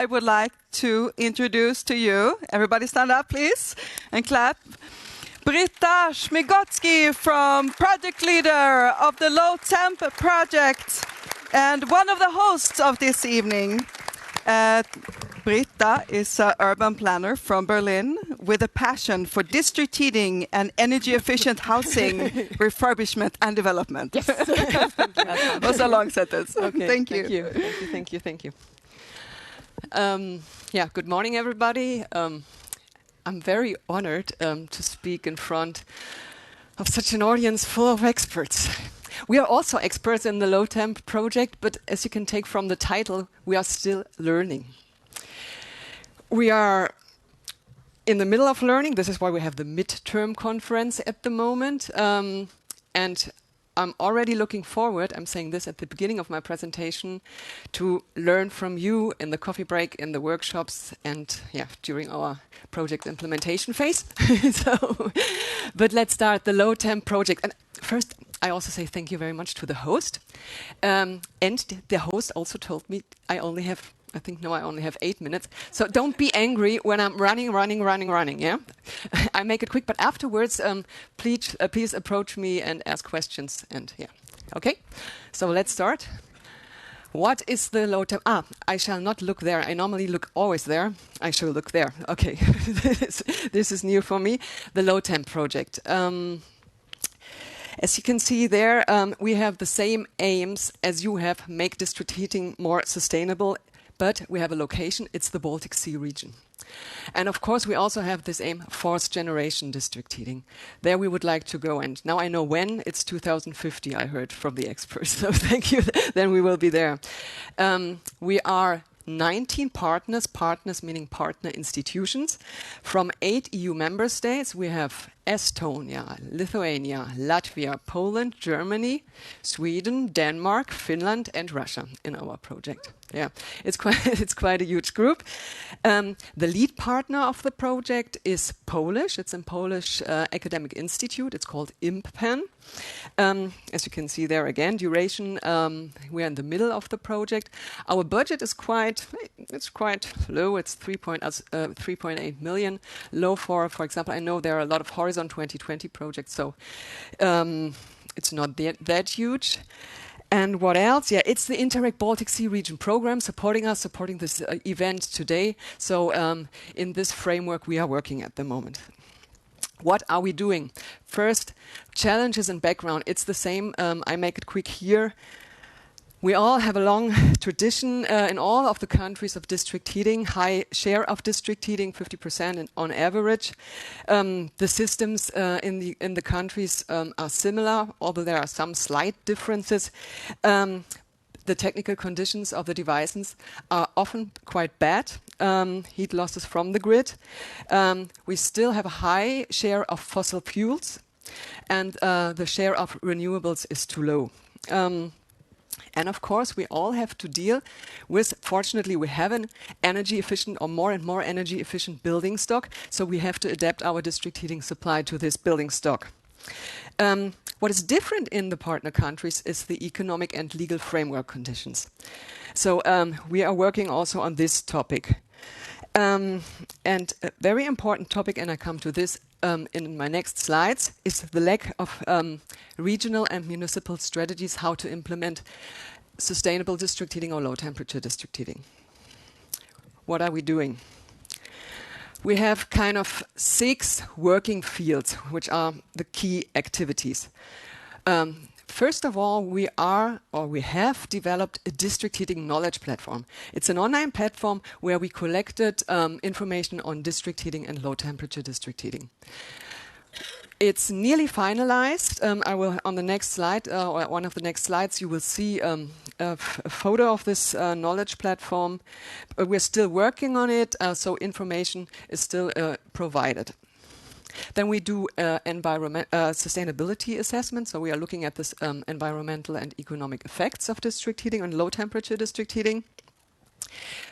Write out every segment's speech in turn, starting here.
I would like to introduce to you, everybody stand up please and clap, Britta Schmigotzki, project leader of the Low Temp project and one of the hosts of this evening. Britta is an urban planner from Berlin with a passion for district heating and energy efficient housing refurbishment and development. Yes. That was a long sentence. Okay, Thank you. Thank you. Yeah, good morning, everybody. I'm very honored to speak in front of such an audience full of experts. We are also experts in the Low Temp project, but as you can take from the title, we are still learning. We are in the middle of learning. This is why we have the midterm conference at the moment. And I'm already looking forward, I'm saying this at the beginning of my presentation, to learn from you in the coffee break, in the workshops, and during our project implementation phase. But let's start the Low Temp project. And first, I also say thank you very much to the host. And the host also told me I only have 8 minutes. So don't be angry when I'm running, yeah? I make it quick, but afterwards, please approach me and ask questions. And okay? So let's start. What is the Low Temp? I shall not look there. I normally look always there. I shall look there. Okay, this is new for me. The Low Temp project. As you can see there, we have the same aims as you have, make district heating more sustainable, but we have a location, it's the Baltic Sea region. And of course, we also have this aim, fourth generation district heating. There we would like to go, and now I know when, it's 2050, I heard from the experts, so thank you, then we will be there. We are 19 partners meaning partner institutions, from 8 EU member states. We have Estonia, Lithuania, Latvia, Poland, Germany, Sweden, Denmark, Finland, and Russia in our project. Yeah, it's quite a huge group. The lead partner of the project is Polish. It's a Polish academic institute. It's called IMPEN. As you can see there again, duration, we're in the middle of the project. Our budget is quite low. It's 3.8 million. Low for example, I know there are a lot of Horizon 2020 projects, so it's not that huge. And what else? Yeah, it's the Interreg Baltic Sea Region program supporting this event today. So in this framework we are working at the moment. What are we doing? First, challenges and background. It's the same. I make it quick here. We all have a long tradition in all of the countries of district heating, high share of district heating, 50% on average. The systems in the countries are similar, although there are some slight differences. The technical conditions of the devices are often quite bad. Heat losses from the grid. We still have a high share of fossil fuels, and the share of renewables is too low. And of course, we all have to deal with, fortunately, we have an energy efficient or more and more energy efficient building stock. So we have to adapt our district heating supply to this building stock. What is different in the partner countries is the economic and legal framework conditions. So we are working also on this topic. And a very important topic, and I come to this in my next slides, is the lack of regional and municipal strategies how to implement sustainable district heating or low temperature district heating. What are we doing? We have kind of 6 working fields, which are the key activities. First of all, we have developed a district heating knowledge platform. It's an online platform where we collected information on district heating and low temperature district heating. It's nearly finalized. I will, on the next slide, or one of the next slides, you will see a photo of this knowledge platform. We're still working on it, so information is still provided. Then we do sustainability assessment. So we are looking at this environmental and economic effects of district heating and low temperature district heating.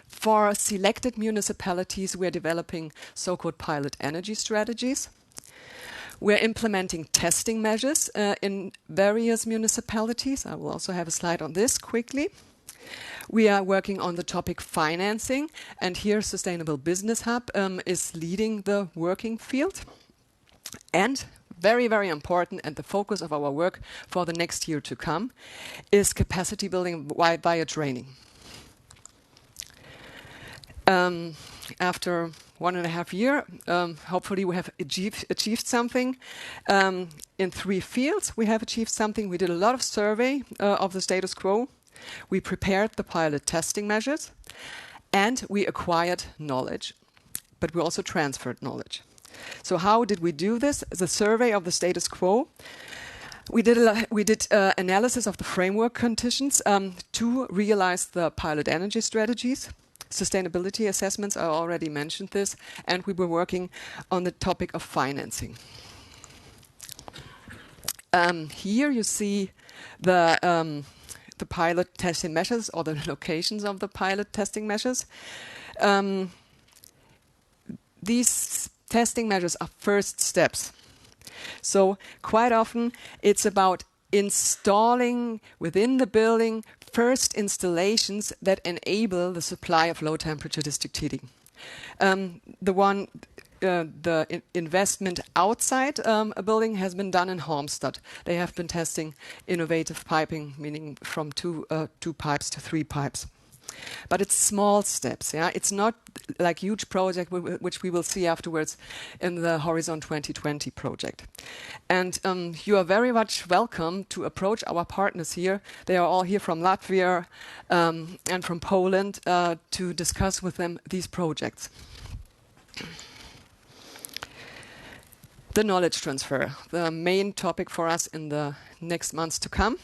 For selected municipalities, we're developing so-called pilot energy strategies. We're implementing testing measures in various municipalities. I will also have a slide on this quickly. We are working on the topic financing, and here Sustainable Business Hub is leading the working field. And very, very important, and the focus of our work for the next year to come, is capacity building via training. After 1.5 years, hopefully we have achieved something. In 3 fields we have achieved something. We did a lot of survey of the status quo. We prepared the pilot testing measures, and we acquired knowledge, but we also transferred knowledge. So how did we do this? The survey of the status quo. We did analysis of the framework conditions to realize the pilot energy strategies. Sustainability assessments, I already mentioned this, and we were working on the topic of financing. Here you see the pilot testing measures, or the locations of the pilot testing measures. These testing measures are first steps. So quite often it's about installing within the building first installations that enable the supply of low temperature district heating. The investment outside a building has been done in Halmstad. They have been testing innovative piping, meaning from 2 pipes to 3 pipes. But it's small steps. Yeah, it's not like huge project which we will see afterwards in the Horizon 2020 project. And you are very much welcome to approach our partners here. They are all here from Latvia and from Poland to discuss with them these projects. The knowledge transfer, the main topic for us in the next months to come.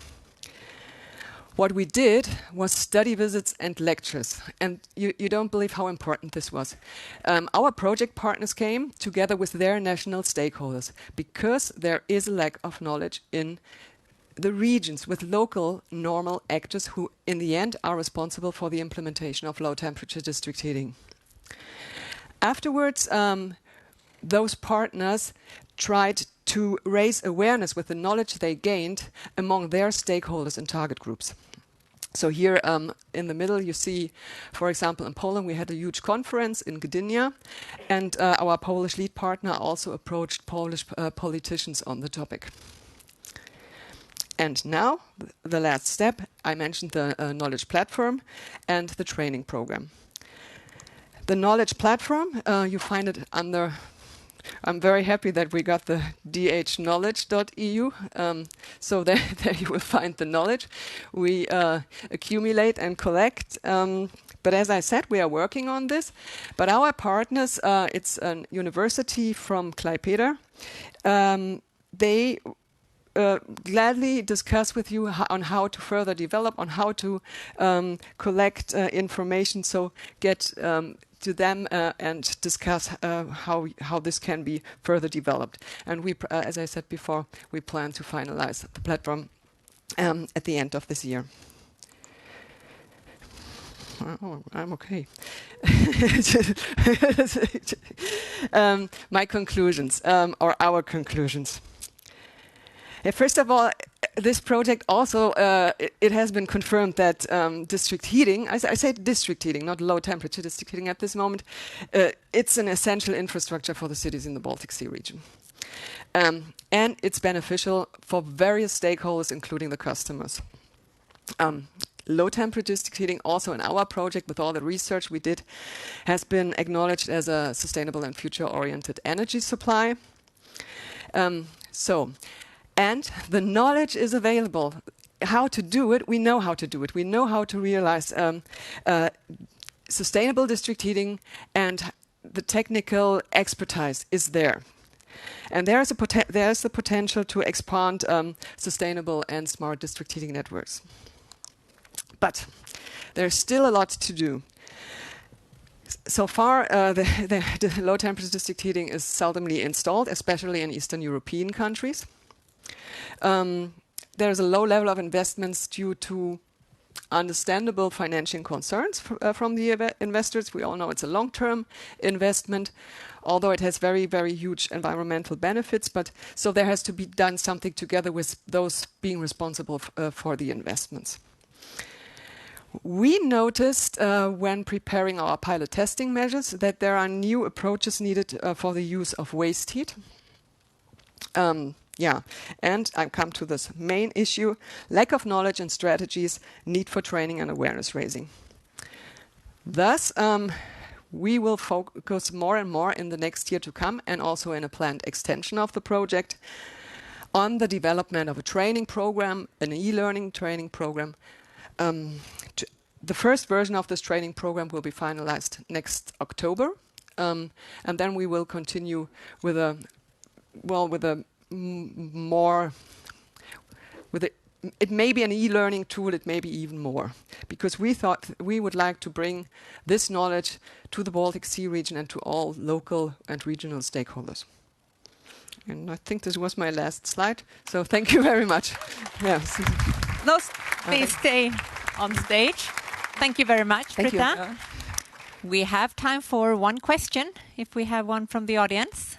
What we did was study visits and lectures, and you don't believe how important this was. Our project partners came together with their national stakeholders because there is a lack of knowledge in the regions with local normal actors who in the end are responsible for the implementation of low temperature district heating. Afterwards, those partners tried to raise awareness with the knowledge they gained among their stakeholders and target groups. So here in the middle you see, for example, in Poland we had a huge conference in Gdynia, and our Polish lead partner also approached Polish politicians on the topic. And now, the last step, I mentioned the knowledge platform and the training program. The knowledge platform, you find it under... I'm very happy that we got the dhknowledge.eu, so there you will find the knowledge we accumulate and collect. But as I said, we are working on this. But our partners, it's a university from Klaipėda. They gladly discuss with you on how to further develop, on how to collect information, so get to them and discuss how this can be further developed. And we, as I said before, we plan to finalize the platform at the end of this year. Oh, I'm okay. My conclusions, or our conclusions. First of all, this project also, it has been confirmed that district heating, I say district heating, not low temperature district heating at this moment, it's an essential infrastructure for the cities in the Baltic Sea region. And it's beneficial for various stakeholders, including the customers. Low temperature district heating, also in our project with all the research we did, has been acknowledged as a sustainable and future-oriented energy supply. And the knowledge is available. How to do it, we know how to do it. We know how to realize sustainable district heating, and the technical expertise is there. And there's the potential to expand sustainable and smart district heating networks. But there's still a lot to do. So far, the low temperature district heating is seldomly installed, especially in Eastern European countries. There's a low level of investments due to understandable financial concerns from the investors. We all know it's a long-term investment, although it has very, very huge environmental benefits. But so there has to be done something together with those being responsible for the investments. We noticed when preparing our pilot testing measures that there are new approaches needed for the use of waste heat. And I come to this main issue: lack of knowledge and strategies, need for training and awareness raising. Thus, we will focus more and more in the next year to come, and also in a planned extension of the project, on the development of a training program, an e-learning training program. The first version of this training program will be finalized next October, and then we will continue with it may be an e-learning tool, it may be even more, because we thought we would like to bring this knowledge to the Baltic Sea region and to all local and regional stakeholders. And I think this was my last slide, so thank you very much. Yes. No, please stay on stage. Thank you very much, Thank Britta. you. We have time for one question, if we have one from the audience.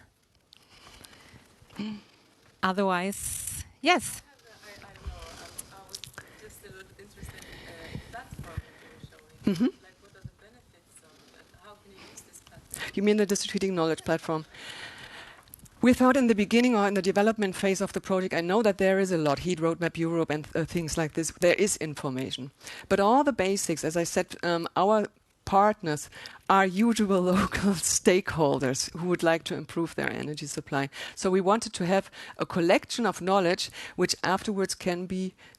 Otherwise, yes. I don't know. I was just a little interested in the platform that you were showing. Like, what are the benefits of it? How can you use this platform? You mean the district heating knowledge platform? We thought in the beginning or in the development phase of the project, I know that there is a lot, Heat Roadmap Europe and things like this, there is information. But all the basics, as I said, our partners are usual local stakeholders who would like to improve their energy supply. So we wanted to have a collection of knowledge which afterwards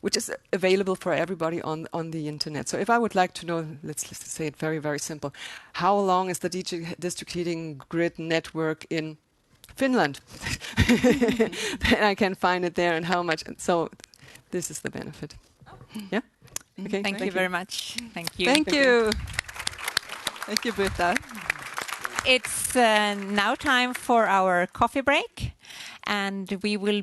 which is available for everybody on the internet. So if I would like to know, let's say it very, very simple, how long is the district heating grid network in Finland? Then I can find it there and how much. So this is the benefit. Yeah? Okay. Thank you very much. Thank you. Thank you. Thank you, Britta. It's now time for our coffee break, and we will be